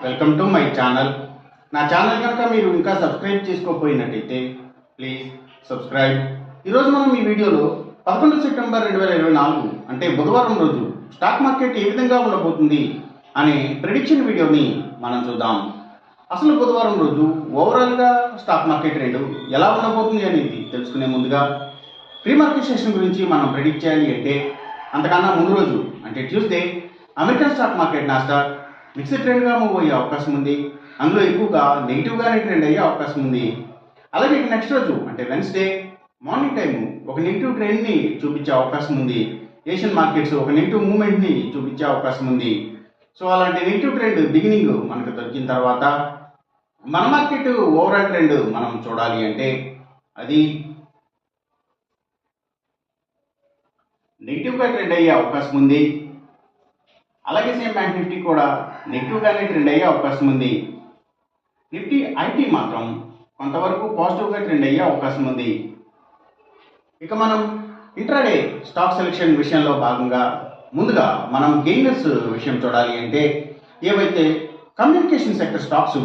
Welcome to my channel. నా channel కనుక మీరు ఇంకా సబ్స్క్రైబ్ చేసుకోకపోయినట్టయితే ప్లీజ్ సబ్స్క్రైబ్. ఈరోజు మనం ఈ వీడియోలో 11 సెప్టెంబర్ 2024 అంటే బుధవారం రోజు స్టాక్ మార్కెట్ ఏ విధంగా ఉండబోతుంది అనే ప్రిడిక్షన్ వీడియోని మనం చూద్దాం. అసలు బుధవారం రోజు ఓవరాల్గా స్టాక్ మార్కెట్ ట్రెండ్ ఎలా ఉండబోతుంది అనేది తెలుసుకునే ముందుగా ప్రీ మార్కెట్ సెషన్ గురించి మనం ప్రిడిక్ట్ చేయాలి అంటే అంతకన్నా ముందు రోజు అంటే Tuesday American stock market Nasdaq mixed ట్రెండ్గా మూవ్ అయ్యే అవకాశం ఉంది. అందులో ఎక్కువగా నెగిటివ్గానే ట్రెండ్ అయ్యే అవకాశం ఉంది. అలాగే నెక్స్ట్ రోజు అంటే వెన్స్డే మార్నింగ్ టైము ఒక నెగిటివ్ ట్రెండ్ని చూపించే అవకాశం ఉంది. ఏషియన్ మార్కెట్స్ ఒక నెగిటివ్ మూవ్మెంట్ని చూపించే అవకాశం ఉంది. సో అలాంటి నెగిటివ్ ట్రెండ్ బిగినింగ్ మనకు దొరికిన తర్వాత మన మార్కెట్ ఓవరాల్ ట్రెండ్ మనం చూడాలి అంటే అది నెగిటివ్గా ట్రెండ్ అయ్యే అవకాశం ఉంది. అలాగే సేమ్ బ్యాంక్ నిఫ్టీ కూడా నెగిటివ్గానే ట్రెండ్ అయ్యే అవకాశం ఉంది. నిఫ్టీ ఐటీ మాత్రం కొంతవరకు పాజిటివ్గా ట్రెండ్ అయ్యే అవకాశం ఉంది. ఇక మనం ఇంట్రాడే స్టాక్ సెలెక్షన్ విషయంలో భాగంగా ముందుగా మనం గెయినర్స్ విషయం చూడాలి అంటే ఏవైతే కమ్యూనికేషన్ సెక్టర్ స్టాక్స్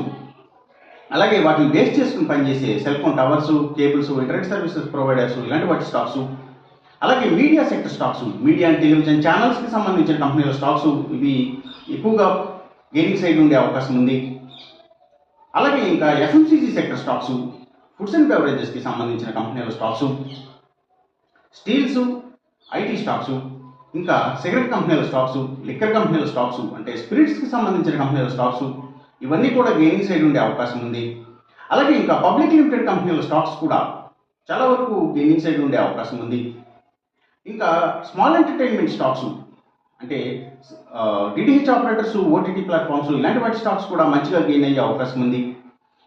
అలాగే వాటిని బేస్ చేసుకుని పనిచేసే cell phone towers, cables, internet services providers ఇలాంటి వాటి స్టాక్స్, అలాగే media sector stocks media and television ఛానల్స్కి సంబంధించిన కంపెనీల స్టాక్స్ ఇవి ఎక్కువగా గెయినింగ్ సైడ్ ఉండే అవకాశం ఉంది. అలాగే ఇంకా FMCG sector stocks, foods and బెవరేజెస్కి సంబంధించిన కంపెనీల స్టాక్స్, స్టీల్స్, ఐటీ స్టాక్స్, ఇంకా సిగరెట్ కంపెనీల స్టాక్స్, లిక్కర్ కంపెనీల స్టాక్స్ అంటే స్పిరిట్స్కి సంబంధించిన కంపెనీల స్టాక్స్ ఇవన్నీ కూడా గెయినింగ్ సైడ్ ఉండే అవకాశం ఉంది. అలాగే ఇంకా పబ్లిక్ లిమిటెడ్ కంపెనీల స్టాక్స్ కూడా చాలా వరకు గెయినింగ్ సైడ్ ఉండే అవకాశం ఉంది. ఇంకా స్మాల్ ఎంటర్టైన్మెంట్ స్టాక్స్ అంటే డిటిహెచ్ ఆపరేటర్స్, ఓటీటీ ప్లాట్ఫామ్స్ ఇలాంటి వాటి స్టాక్స్ కూడా మంచిగా గెయిన్ అయ్యే అవకాశం ఉంది.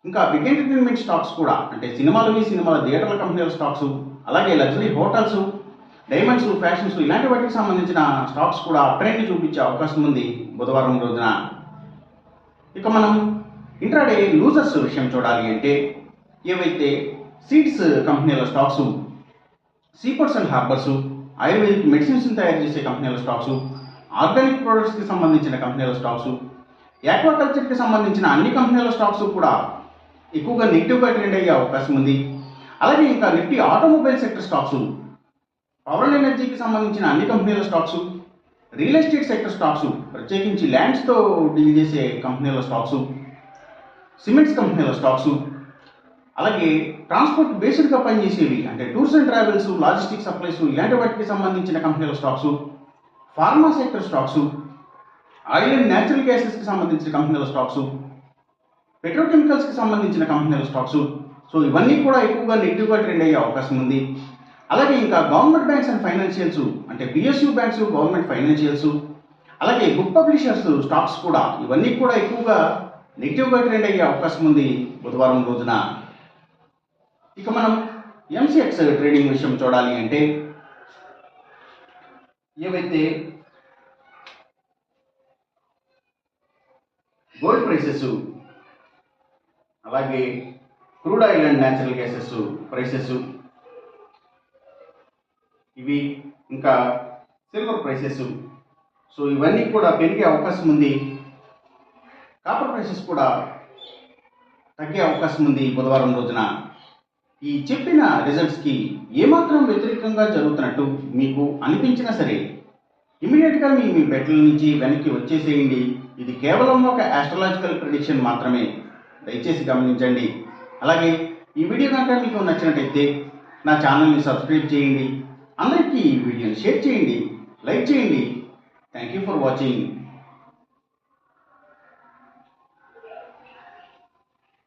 ఇంకా బిగ్ ఎంటర్టైన్మెంట్ స్టాక్స్ కూడా అంటే సినిమాల థియేటర్ల కంపెనీల స్టాక్స్, అలాగే లగ్జరీ హోటల్స్, డైమండ్స్, ఫ్యాషన్స్ ఇలాంటి వాటికి సంబంధించిన స్టాక్స్ కూడా ట్రెండ్ చూపించే అవకాశం ఉంది బుధవారం రోజున. ఇక మనం ఇంట్రాడే లూజర్స్ విషయం చూడాలి అంటే ఏవైతే సీడ్స్ కంపెనీల stocks, seaports and harbours, ayurvedic medicines తయారు చేసే కంపెనీల స్టాక్స్, ఆర్గానిక్ ప్రొడక్ట్స్కి సంబంధించిన కంపెనీల స్టాక్స్, యాక్వాకల్చర్కి సంబంధించిన అన్ని కంపెనీల స్టాక్స్ కూడా ఎక్కువగా నెగిటివ్గా ట్రెండ్ అయ్యే అవకాశం ఉంది. అలాగే ఇంకా Nifty automobile sector stocks, power and ఎనర్జీకి సంబంధించిన అన్ని కంపెనీల stocks, real estate sector stocks ప్రత్యేకించి ల్యాండ్స్తో డీల్ చేసే కంపెనీల స్టాక్స్, సిమెంట్స్ కంపెనీల స్టాక్స్, అలాగే ట్రాన్స్పోర్ట్ బేస్డ్గా పనిచేసేవి అంటే tours and travels, logistic supplies ఇలాంటి వాటికి సంబంధించిన కంపెనీల stocks, pharma sector stocks, oil and natural గ్యాసెస్కి సంబంధించిన కంపెనీల స్టాక్స్, పెట్రోకెమికల్స్కి సంబంధించిన కంపెనీల స్టాక్స్ సో ఇవన్నీ కూడా ఎక్కువగా నెగిటివ్గా ట్రెండ్ అయ్యే అవకాశం ఉంది. అలాగే ఇంకా గవర్నమెంట్ బ్యాంక్స్ అండ్ ఫైనాన్షియల్స్ అంటే పిఎస్యూ బ్యాంక్స్, గవర్నమెంట్ ఫైనాన్షియల్స్, అలాగే బుక్ పబ్లిషర్స్ స్టాక్స్ కూడా ఇవన్నీ కూడా ఎక్కువగా నెగిటివ్గా ట్రెండ్ అయ్యే అవకాశం ఉంది బుధవారం రోజున. ఇక మనం ఎంసీఎక్స్ ట్రేడింగ్ విషయం చూడాలి అంటే ఏవైతే గోల్డ్ ప్రైసెస్, అలాగే crude oil and natural gases prices ఇవి ఇంకా సిల్వర్ ప్రైసెస్ సో ఇవన్నీ కూడా పెరిగే అవకాశం ఉంది. కాపర్ ప్రైసెస్ కూడా తగ్గే అవకాశం ఉంది బుధవారం రోజున. ఈ చెప్పిన రిజల్ట్స్కి ఏమాత్రం వ్యతిరేకంగా జరుగుతున్నట్టు మీకు అనిపించినా సరే ఇమీడియట్గా మీ బెట్ల నుంచి వెనక్కి వచ్చేసేయండి. ఇది కేవలం ఒక ఆస్ట్రాలజికల్ ప్రిడిక్షన్ మాత్రమే, దయచేసి గమనించండి. అలాగే ఈ వీడియో కనుక మీకు నచ్చినట్టయితే నా ఛానల్ని సబ్స్క్రైబ్ చేయండి, అందరికీ ఈ వీడియోని షేర్ చేయండి, లైక్ చేయండి. Thank you for watching.